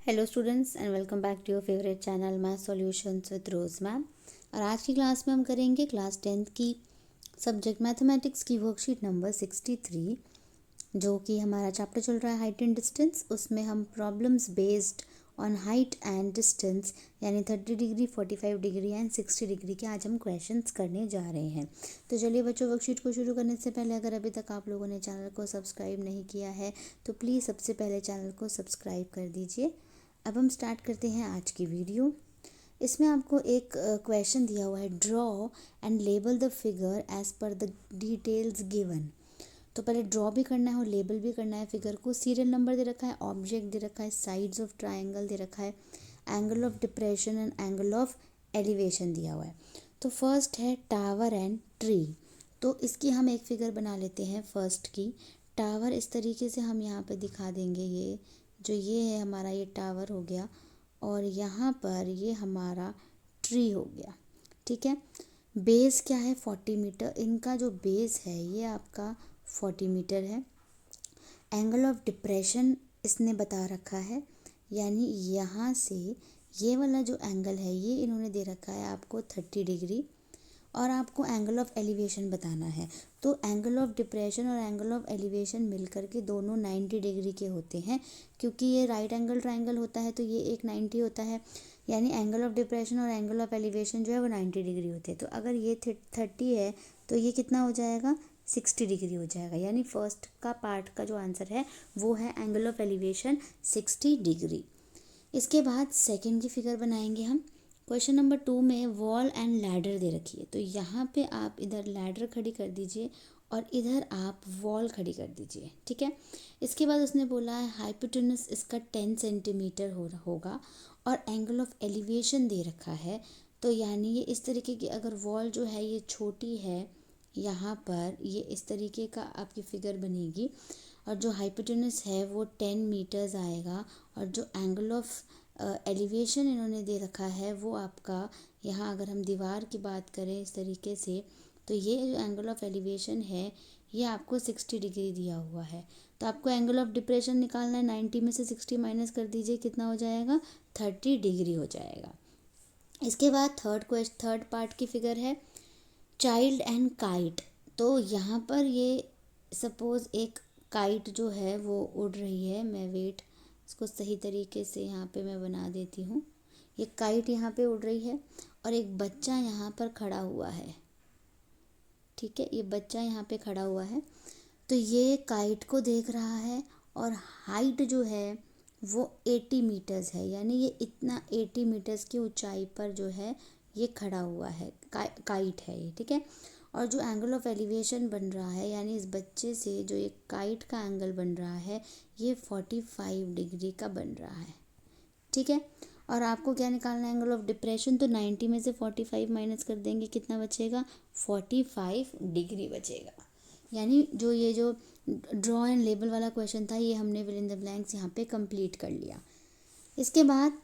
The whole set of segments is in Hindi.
Hello students and welcome back to your favourite channel math solutions with Rose ma'am. और आज की क्लास में हम करेंगे क्लास 10th की सब्जेक्ट मैथमेटिक्स की वर्कशीट नंबर 63, जो कि हमारा चैप्टर चल रहा है हाइट एंड डिस्टेंस। उसमें हम problems based on height and distance यानी 30 डिग्री, 45 डिग्री एंड 60 डिग्री के आज हम क्वेश्चंस करने जा रहे हैं। तो चलिए बच्चों, वर्कशीट को शुरू करने से पहले अगर अभी तक आप लोगों ने चैनल को सब्सक्राइब नहीं किया है तो प्लीज़ सबसे पहले चैनल को सब्सक्राइब कर दीजिए। अब हम स्टार्ट करते हैं आज की वीडियो। इसमें आपको एक क्वेश्चन दिया हुआ है, draw and label the figure as per the details given. तो पहले ड्रॉ भी करना है और लेबल भी करना है फिगर को। सीरियल नंबर दे रखा है, ऑब्जेक्ट दे रखा है, साइड्स ऑफ ट्राइंगल दे रखा है, angle of depression and angle of elevation दिया हुआ है। तो फर्स्ट है टावर एंड ट्री। तो इसकी हम एक फिगर बना लेते हैं फर्स्ट की। टावर इस तरीके से हम यहाँ पे दिखा देंगे। ये है हमारा, ये टावर हो गया और यहाँ पर ये हमारा ट्री हो गया। ठीक है। बेस क्या है? 40 मीटर। इनका जो बेस है ये आपका 40 मीटर है। एंगल ऑफ डिप्रेशन इसने बता रखा है, यानी यहाँ से ये वाला जो एंगल है ये इन्होंने दे रखा है आपको 30 डिग्री। और आपको एंगल ऑफ एलिवेशन बताना है। तो एंगल ऑफ डिप्रेशन और एंगल ऑफ एलिवेशन मिलकर के दोनों 90 डिग्री के होते हैं, क्योंकि ये राइट एंगल ट्राइंगल होता है तो ये एक 90 होता है। यानी एंगल ऑफ डिप्रेशन और एंगल ऑफ एलिवेशन जो है वो 90 डिग्री होते हैं। तो अगर ये 30 है तो ये कितना हो जाएगा? 60 डिग्री हो जाएगा। यानी फर्स्ट का पार्ट का जो आंसर है वो है एंगल ऑफ एलिवेशन 60 डिग्री। इसके बाद सेकेंड की फिगर बनाएंगे हम। क्वेश्चन नंबर 2 में वॉल एंड लैडर दे रखी है। तो यहाँ पे आप इधर लैडर खड़ी कर दीजिए और इधर आप वॉल खड़ी कर दीजिए। ठीक है। इसके बाद उसने बोला है हाइपोटेनस इसका 10 सेंटीमीटर होगा और एंगल ऑफ एलिवेशन दे रखा है। तो यानी ये इस तरीके की, अगर वॉल जो है ये छोटी है, यहाँ पर ये इस तरीके का आपकी फिगर बनेगी और जो हाइपोटेनस है वो 10 मीटर्स आएगा। और जो एंगल ऑफ एलिवेशन इन्होंने दे रखा है वो आपका, यहाँ अगर हम दीवार की बात करें इस तरीके से, तो ये जो एंगल ऑफ एलिवेशन है ये आपको 60 डिग्री दिया हुआ है। तो आपको एंगल ऑफ डिप्रेशन निकालना है। 90 में से 60 माइनस कर दीजिए, कितना हो जाएगा? 30 डिग्री हो जाएगा। इसके बाद थर्ड पार्ट की फिगर है चाइल्ड एंड काइट। तो यहाँ पर ये सपोज़ एक काइट जो है वो उड़ रही है। मैं इसको सही तरीके से यहाँ पे मैं बना देती हूँ। ये काइट यहाँ पे उड़ रही है और एक बच्चा यहाँ पर खड़ा हुआ है। ठीक है, ये बच्चा यहाँ पे खड़ा हुआ है। तो ये काइट को देख रहा है और हाइट जो है वो 80 मीटर्स है। यानी ये इतना 80 मीटर्स की ऊंचाई पर जो है ये खड़ा हुआ है, काइट है ये। ठीक है। और जो एंगल ऑफ एलिवेशन बन रहा है, यानी इस बच्चे से जो ये काइट का एंगल बन रहा है ये 45 डिग्री का बन रहा है। ठीक है। और आपको क्या निकालना है? Angle of depression. तो 90 में से 45 माइनस कर देंगे, कितना बचेगा? 45 डिग्री बचेगा। यानी जो ड्रॉ एंड लेबल वाला क्वेश्चन था ये हमने फिल इन द ब्लैंक्स यहाँ पे कंप्लीट कर लिया। इसके बाद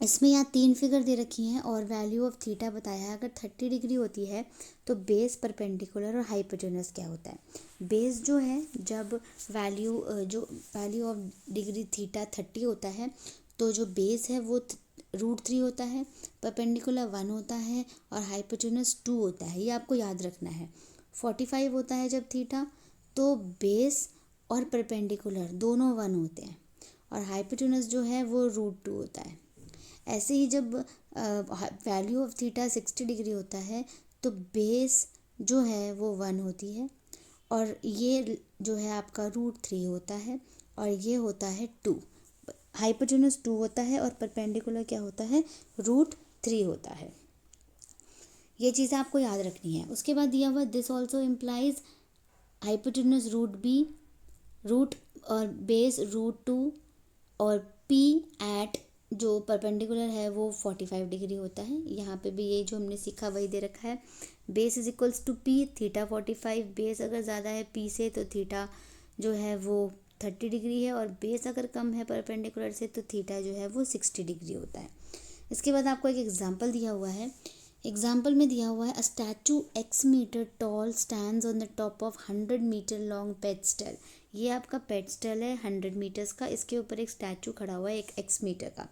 इसमें यहाँ 3 फिगर दे रखी हैं और वैल्यू ऑफ थीटा बताया है। अगर 30 डिग्री होती है तो बेस, परपेंडिकुलर और हाइपोटेनस क्या होता है? बेस जो है, जब वैल्यू ऑफ डिग्री थीटा 30 होता है तो जो बेस है वो √3 होता है, परपेंडिकुलर 1 होता है और हाइपोटेनस 2 होता है। ये आपको याद रखना है। 45 होता है जब थीटा, तो बेस और परपेंडिकुलर दोनों 1 होते हैं और हाइपोटेनस जो है वो √2 होता है। ऐसे ही जब वैल्यू ऑफ थीटा 60 डिग्री होता है तो बेस जो है वो 1 होती है और ये जो है आपका √3 होता है और ये होता है 2। हाइपोटेनस 2 होता है और परपेंडिकुलर क्या होता है? √3 होता है। ये चीज़ें आपको याद रखनी है। उसके बाद दिया हुआ this also implies hypotenuse √b root और बेस √2 और p एट जो परपेंडिकुलर है वो 45 डिग्री होता है। यहाँ पे भी ये जो हमने सीखा वही दे रखा है। Base is equals to p, theta 45। Base अगर ज़्यादा है p से तो थीटा जो है वो 30 डिग्री है और बेस अगर कम है परपेंडिकुलर से तो थीटा जो है वो 60 डिग्री होता है। इसके बाद आपको एक एग्जांपल दिया हुआ है एग्जाम्पल में दिया हुआ है a statue x metre tall stands on the top of 100 metre long pedestal. ये आपका पेडस्टल है 100 मीटर्स का, इसके ऊपर एक स्टैचू खड़ा हुआ है एक x मीटर का।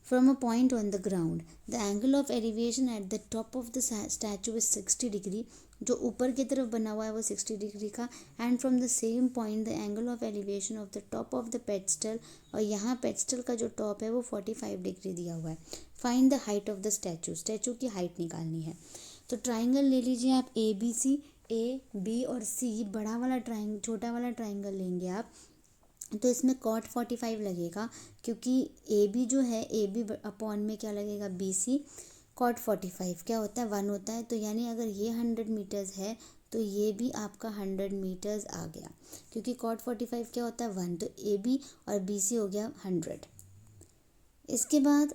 From a point on the ground the angle of elevation at the top of the statue is 60 degree. जो ऊपर की तरफ बना हुआ है वो 60 डिग्री का। And from the same point the angle of elevation of the top of the pedestal, और यहाँ पेडस्टल का जो टॉप है वो 45 डिग्री दिया हुआ है। Find the height of the statue, statue की हाइट निकालनी है। तो ट्राइंगल ले लीजिए आप A B C, A B और सी बड़ा वाला ट्राइंगल छोटा वाला ट्राइंगल लेंगे आप, तो इसमें कॉट 45 लगेगा, क्योंकि ए बी जो है ए बी अपॉन में क्या लगेगा बी सी, कॉट 45 क्या होता है 1 होता है। तो यानी अगर ये 100 मीटर्स है तो ये भी आपका 100 मीटर्स आ गया, क्योंकि कॉट 45 क्या होता है 1, तो ए बी और बी सी हो गया 100। इसके बाद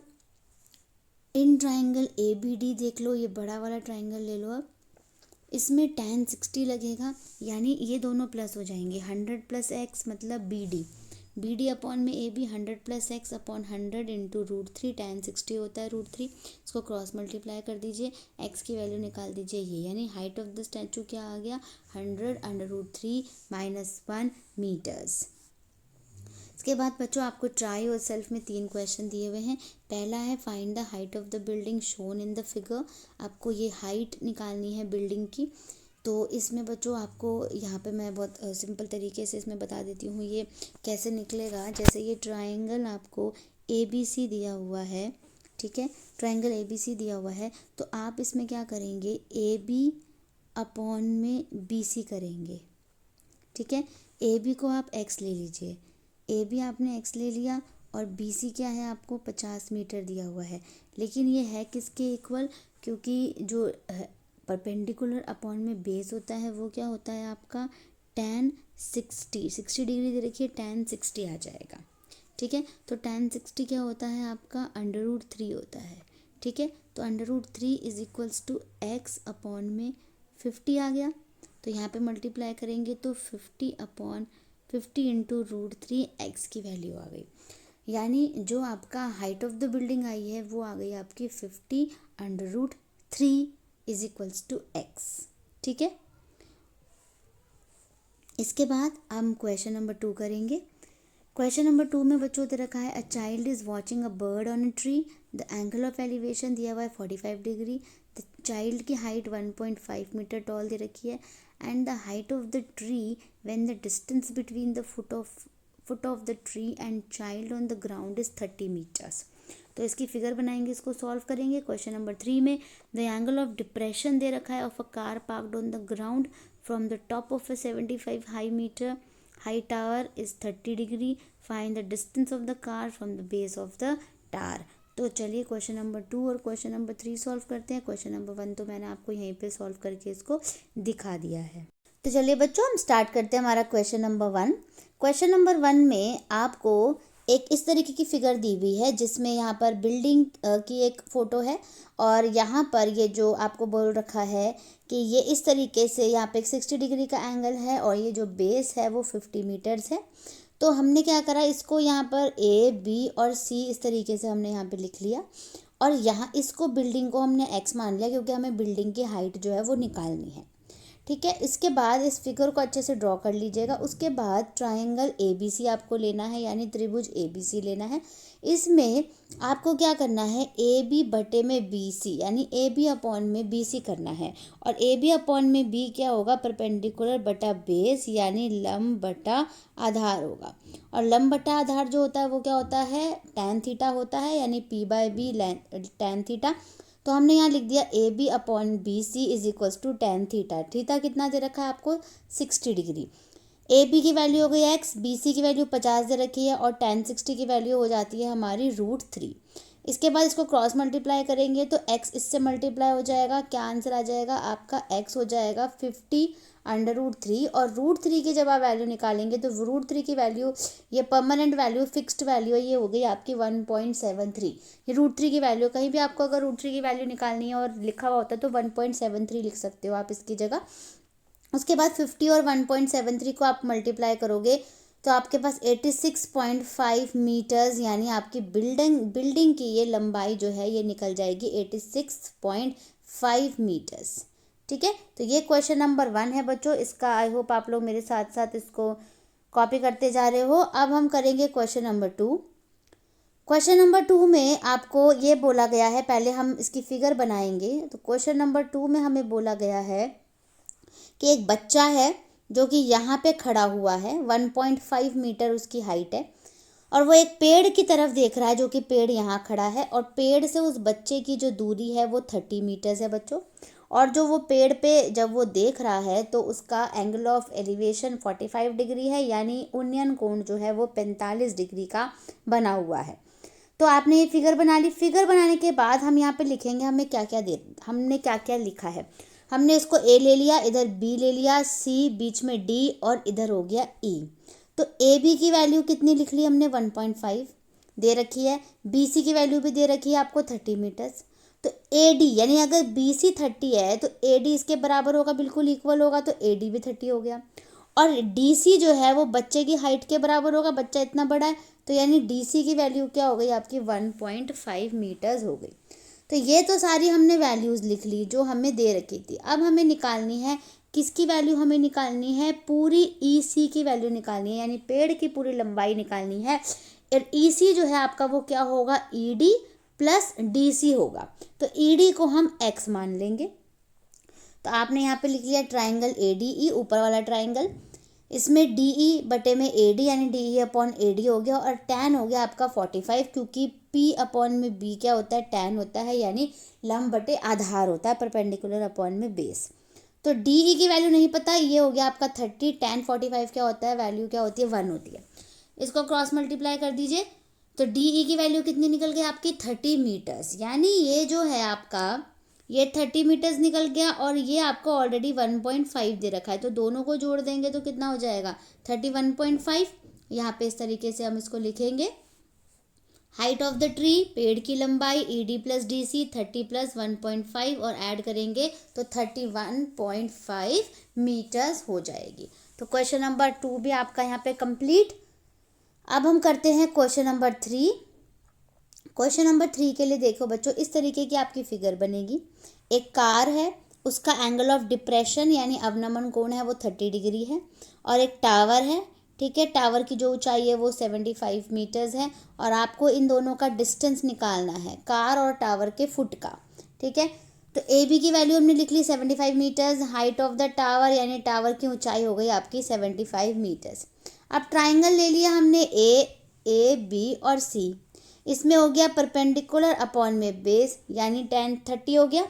in triangle A B D देख लो, ये बड़ा वाला ट्राइंगल ले लो अब, इसमें tan 60 लगेगा, यानी ये दोनों प्लस हो जाएंगे, 100 प्लस एक्स मतलब बी डी अपॉन में A B 100 plus x upon 100 into √3, tan 60 होता है √3, इसको क्रॉस मल्टीप्लाई कर दीजिए, एक्स की वैल्यू निकाल दीजिए ये, यानी हाइट ऑफ द स्टैचू क्या आ गया 100 √3 - 1 मीटर्स। इसके बाद बच्चों आपको ट्राई और सेल्फ में 3 क्वेश्चन दिए हुए हैं। पहला है find the height of the building shown in the figure. आपको ये हाइट निकालनी है बिल्डिंग की। तो इसमें बच्चों आपको यहाँ पे मैं बहुत सिंपल तरीके से इसमें बता देती हूँ ये कैसे निकलेगा। जैसे ये ट्राइंगल आपको ए बी सी दिया हुआ है, ठीक है, ट्राइंगल ए बी सी दिया हुआ है, तो आप इसमें क्या करेंगे ए बी अपॉन में बी सी करेंगे, ठीक है। ए बी को आप एक्स ले लीजिए, ए बी आपने एक्स ले लिया, और बी सी क्या है आपको 50 मीटर दिया हुआ है, लेकिन ये है किसके इक्वल, क्योंकि जो परपेंडिकुलर अपॉन में बेस होता है वो क्या होता है आपका tan 60 डिग्री दे रखिए, tan 60 आ जाएगा, ठीक है। तो tan 60 क्या होता है आपका √3 होता है, ठीक है। तो √3 is equals to x upon में 50 आ गया, तो यहाँ पे मल्टीप्लाई करेंगे तो 50 इंटू √3 एक्स की वैल्यू आ गई, यानी जो आपका हाइट ऑफ द बिल्डिंग आई है वो आ गई आपकी 50 √3 इज इक्वल्स टू एक्स, ठीक है। इसके बाद हम क्वेश्चन नंबर 2 करेंगे। क्वेश्चन नंबर 2 में बच्चों दे रखा है a child is watching a bird on a tree, the angle of elevation दिया हुआ है 45 डिग्री, द चाइल्ड की हाइट 1.5 मीटर टॉल दे रखी है, and the height of the tree when the distance between the foot of the tree and child on the ground is 30 metres. तो इसकी फिगर बनाएंगे, इसको सॉल्व करेंगे। क्वेश्चन नंबर 3 में द एंगल ऑफ डिप्रेशन दे रखा है of a car parked on the ground from the top of a 75 high tower is 30 degree, find the distance of the car from the base of the tower. तो चलिए क्वेश्चन नंबर 2 और क्वेश्चन नंबर 3 सॉल्व करते हैं। क्वेश्चन नंबर 1 तो मैंने आपको यहीं पे सॉल्व करके इसको दिखा दिया है। तो चलिए बच्चों हम स्टार्ट करते हैं हमारा क्वेश्चन नंबर 1। क्वेश्चन नंबर 1 में आपको एक इस तरीके की फिगर दी हुई है जिसमें यहाँ पर बिल्डिंग की एक फ़ोटो है, और यहाँ पर ये जो आपको बोल रखा है कि ये इस तरीके से यहाँ पे एक 60 डिग्री का एंगल है, और ये जो बेस है वो 50 मीटर्स है। तो हमने क्या करा, इसको यहाँ पर ए बी और सी इस तरीके से हमने यहाँ पे लिख लिया, और यहाँ इसको बिल्डिंग को हमने एक्स मान लिया, क्योंकि हमें बिल्डिंग की हाइट जो है वो निकालनी है, ठीक है। इसके बाद इस फिगर को अच्छे से ड्रॉ कर लीजिएगा। उसके बाद ट्राइंगल ए बी सी आपको लेना है, यानी त्रिभुज ए बी सी लेना है। इसमें आपको क्या करना है, ए बी बटे में बी सी, यानी ए बी अपॉन में बी सी करना है, और ए बी अपॉन में बी क्या होगा, परपेंडिकुलर बटा बेस, यानी लंब बटा आधार होगा। और लंब बटा आधार जो होता है वो क्या होता है, tan थीटा होता है, यानी p/b tan थीटा। तो हमने यहाँ लिख दिया A B upon B C is equals to tan थीटा। थीटा कितना दे रखा है आपको 60 डिग्री। ए बी की वैल्यू हो गई एक्स, बी सी की वैल्यू 50 दे रखी है, और tan 60 की वैल्यू हो जाती है हमारी √3। इसके बाद इसको क्रॉस मल्टीप्लाई करेंगे तो x इससे मल्टीप्लाई हो जाएगा, क्या आंसर आ जाएगा आपका, x हो जाएगा 50 √3, और √3 की जब आप वैल्यू निकालेंगे तो √3 की वैल्यू, ये परमानेंट वैल्यू फिक्स्ड वैल्यू है, ये हो गई आपकी 1.73। ये √3 की वैल्यू, कहीं भी आपको अगर √3 की वैल्यू निकालनी है और लिखा हुआ होता है तो 1.73 लिख सकते हो आप इसकी जगह। उसके बाद 50 और 1.73 को आप मल्टीप्लाई करोगे तो आपके पास 86.5 मीटर्स, यानी आपकी बिल्डिंग की ये लंबाई जो है ये निकल जाएगी 1.5 मीटर्स। ठीक है, तो ये क्वेश्चन नंबर 1 है बच्चों। इसका आई होप आप लोग मेरे साथ साथ इसको कॉपी करते जा रहे हो। अब हम करेंगे क्वेश्चन नंबर 2। क्वेश्चन नंबर 2 में आपको ये बोला गया है, पहले हम इसकी फिगर बनाएंगे। तो क्वेश्चन नंबर 2 में हमें बोला गया है कि एक बच्चा है जो कि यहाँ पे खड़ा हुआ है, 1.5 मीटर उसकी हाइट है, और वो एक पेड़ की तरफ देख रहा है जो कि पेड़ यहाँ खड़ा है, और पेड़ से उस बच्चे की जो दूरी है वो 30 मीटर्स है बच्चों। और जो वो पेड़ पे जब वो देख रहा है तो उसका एंगल ऑफ एलिवेशन 45 डिग्री है, यानी उन्नयन कोण जो है वो 45 डिग्री का बना हुआ है। तो आपने ये फिगर बना ली। फिगर बनाने के बाद हम यहाँ पे लिखेंगे हमने क्या क्या लिखा है। हमने इसको ए ले लिया, इधर बी ले लिया, सी, बीच में डी, और इधर हो गया ई। तो ए बी की वैल्यू कितनी लिख ली हमने, 1.5 दे रखी है। बी सी की वैल्यू भी दे रखी है आपको 30 मीटर्स। तो ए डी, यानी अगर बी सी 30 है तो ए डी इसके बराबर होगा, बिल्कुल इक्वल होगा, तो ए डी भी 30 हो गया। और डी सी जो है वो बच्चे की हाइट के बराबर होगा, बच्चा इतना बड़ा है, तो यानी डी सी की वैल्यू क्या हो गई आपकी, 1.5 मीटर्स हो गई। तो ये तो सारी हमने वैल्यूज़ लिख ली जो हमें दे रखी थी। अब हमें निकालनी है, किसकी वैल्यू हमें निकालनी है, पूरी ई सी की वैल्यू निकालनी है, यानी पेड़ की पूरी लंबाई निकालनी है। और ई सी जो है आपका वो क्या होगा, E D plus D C होगा। तो ई डी को हम एक्स मान लेंगे। तो आपने यहाँ पे लिख लिया ट्राइंगल ए डी ई, ऊपर वाला ट्राइंगल, इसमें डी ई बटे में ए डी, यानी D E upon A D हो गया, और टैन हो गया आपका 45, क्योंकि पी अपॉन में बी क्या होता है, टैन होता है, यानी लंब बटे आधार होता है, परपेंडिकुलर अपॉन में बेस। तो डी ई की वैल्यू नहीं पता, ये हो गया आपका 30, टैन 45 क्या होता है, वैल्यू क्या होती है, 1 होती है। इसको क्रॉस मल्टीप्लाई कर दीजिए, तो डी ई की वैल्यू कितनी निकल गई आपकी, 30 मीटर्स। यानी ये जो है आपका, ये 30 मीटर्स निकल गया, और ये आपको ऑलरेडी 1.5 दे रखा है, तो दोनों को जोड़ देंगे तो कितना हो जाएगा, 31.5। यहाँ पे इस तरीके से हम इसको लिखेंगे, हाइट ऑफ द ट्री, पेड़ की लंबाई, E D plus D C, 30 plus 1.5, और ऐड करेंगे तो 31.5 मीटर्स हो जाएगी। तो क्वेश्चन नंबर 2 भी आपका यहाँ पे कंप्लीट। अब हम करते हैं क्वेश्चन नंबर 3। क्वेश्चन नंबर 3 के लिए देखो बच्चों, इस तरीके की आपकी फिगर बनेगी। एक कार है, उसका एंगल ऑफ डिप्रेशन यानी अवनमन कोण है वो 30 डिग्री है, और एक टावर है, ठीक है, टावर की जो ऊंचाई है वो 75 मीटर्स है, और आपको इन दोनों का डिस्टेंस निकालना है, कार और टावर के फुट का। ठीक है, तो ए बी की वैल्यू हमने लिख ली 75 metres, height of the tower यानी टावर की ऊंचाई हो गई आपकी 75 मीटर्स। अब ट्राइंगल ले लिया हमने ए बी और सी, इसमें हो गया परपेंडिकुलर अपॉन में बेस, यानी tan 30 हो गया,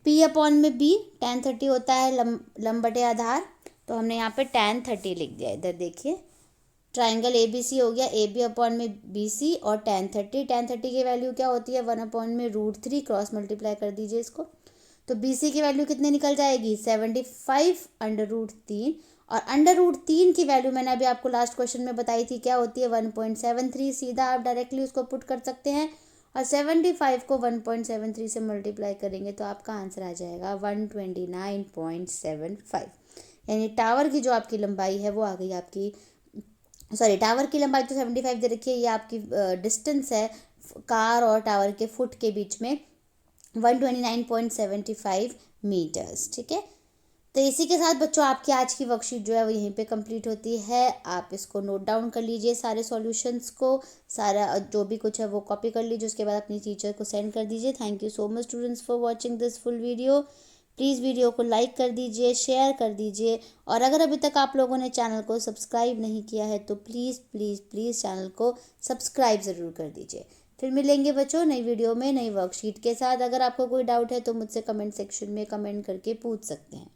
p अपॉन में b, tan 30 होता है लंब बटे आधार, तो हमने यहाँ पे tan 30 लिख दिया। इधर देखिए ट्राइंगल ए बी सी हो गया, ए बी अपॉन में बी सी, और tan 30 की वैल्यू क्या होती है, 1 अपॉन में √3, क्रॉस मल्टीप्लाई कर दीजिए इसको, तो बी सी की वैल्यू कितने निकल जाएगी, 75 √3, और √3 की वैल्यू मैंने अभी आपको लास्ट क्वेश्चन में बताई थी क्या होती है, 1.73। सीधा आप डायरेक्टली उसको पुट कर सकते हैं, और 75 को 1.73 से मल्टीप्लाई करेंगे तो आपका आंसर आ जाएगा 129.75। यानी टावर की जो आपकी लंबाई है वो आ गई आपकी, सॉरी टावर की लंबाई तो 75 दे रखी है, ये आपकी डिस्टेंस है कार और टावर के फुट के बीच में 129.75 मीटर्स। ठीक है, तो इसी के साथ बच्चों आपकी आज की वर्कशीट जो है वो यहीं पे कंप्लीट होती है। आप इसको नोट डाउन कर लीजिए, सारे सॉल्यूशंस को, सारा जो भी कुछ है वो कॉपी कर लीजिए, उसके बाद अपनी टीचर को सेंड कर दीजिए। Thank you so much students for watching this full video. Please video को लाइक कर दीजिए, शेयर कर दीजिए, और अगर अभी तक आप लोगों ने चैनल को सब्सक्राइब नहीं किया है तो प्लीज़ प्लीज़ प्लीज़ चैनल को सब्सक्राइब ज़रूर कर दीजिए। फिर मिलेंगे बच्चों नई वीडियो में नई वर्कशीट के साथ। अगर आपको कोई डाउट है तो मुझसे कमेंट सेक्शन में कमेंट करके पूछ सकते हैं।